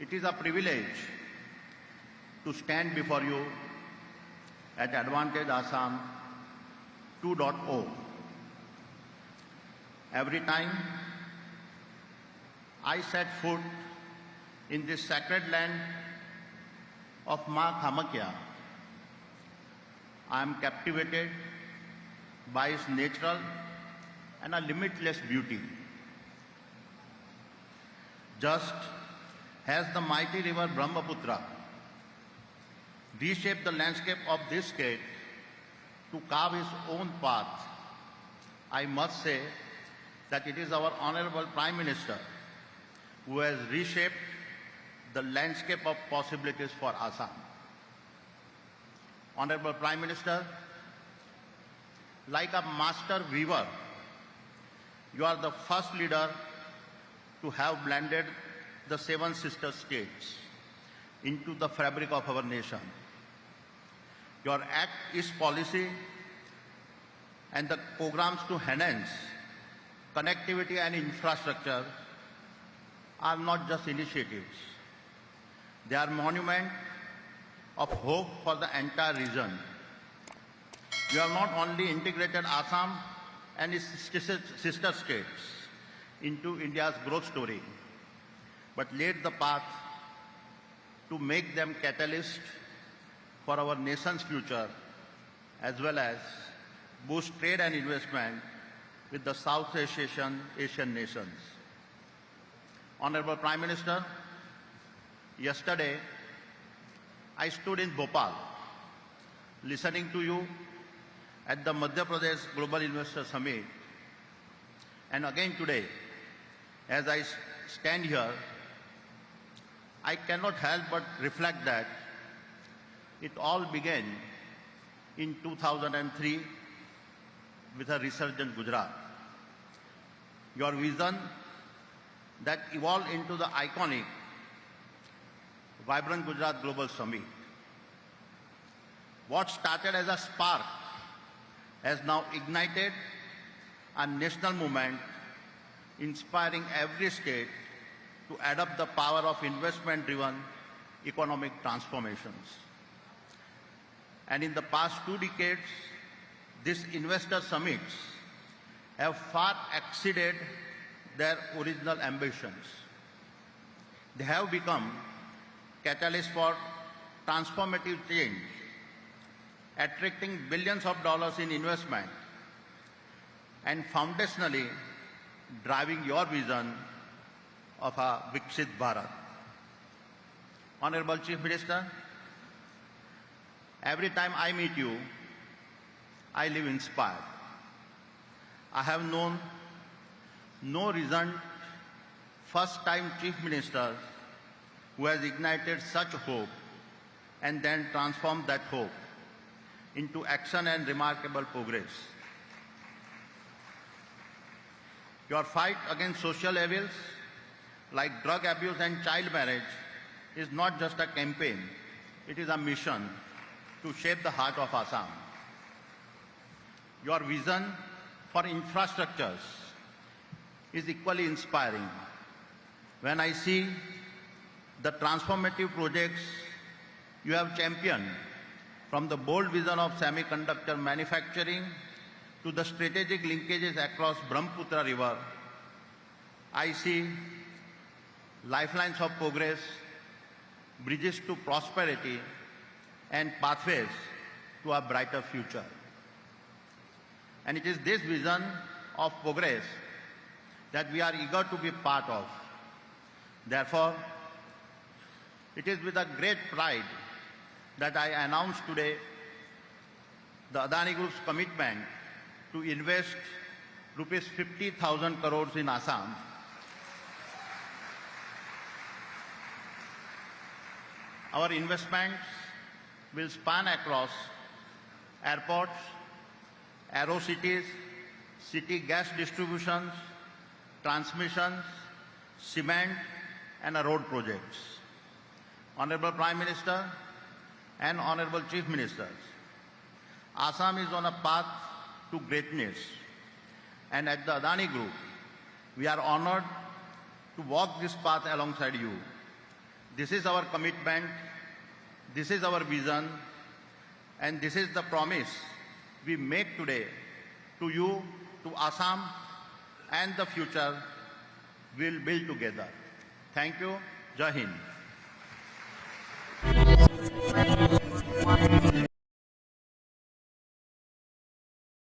It is a privilege to stand before you at Advantage Assam 2.0. Every time I set foot in this sacred land of Ma Khamakya, I am captivated by its natural and a limitless beauty. Just as the mighty river Brahmaputra reshaped the landscape of this state to carve its own path, I must say that it is our Honorable Prime Minister who has reshaped the landscape of possibilities for Assam. Honorable Prime Minister, like a master weaver, you are the first leader to have blended the seven sister states into the fabric of our nation. Your Act East policy and the programs to enhance connectivity and infrastructure are not just initiatives. They are monument of hope for the entire region. You have not only integrated Assam and its sister states into India's growth story, but laid the path to make them catalyst for our nation's future, as well as boost trade and investment with the South Asian nations. Honorable Prime Minister, yesterday I stood in Bhopal listening to you at the Madhya Pradesh Global Investor Summit, and again today, as I stand here, I cannot help but reflect that it all began in 2003 with a resurgent Gujarat. Your vision that evolved into the iconic Vibrant Gujarat Global Summit. What started as a spark has now ignited a national movement inspiring every state to adopt the power of investment-driven economic transformations. And in the past 2 decades, these investor summits have far exceeded their original ambitions. They have become catalysts for transformative change, attracting billions of dollars in investment and foundationally driving your vision of a Viksit Bharat. Honorable Chief Minister, every time I meet you, I live inspired. I have known no recent first-time Chief Minister who has ignited such hope and then transformed that hope into action and remarkable progress. Your fight against social evils like drug abuse and child marriage is not just a campaign, it is a mission to shape the heart of Assam. Your vision for infrastructures is equally inspiring. When I see the transformative projects you have championed, from the bold vision of semiconductor manufacturing to the strategic linkages across Brahmaputra River, I see lifelines of progress, bridges to prosperity, and pathways to a brighter future. And it is this vision of progress that we are eager to be part of. Therefore, it is with a great pride that I announce today the Adani Group's commitment to invest rupees 50,000 crores in Assam. Our investments will span across airports, aerocities, city gas distributions, transmissions, cement, and road projects. Honorable Prime Minister and Honorable Chief Ministers, Assam is on a path to greatness, and at the Adani Group, we are honored to walk this path alongside you. This is our commitment, this is our vision, and this is the promise we make today to you, to Assam, and the future we'll build together. Thank you. Jai Hind.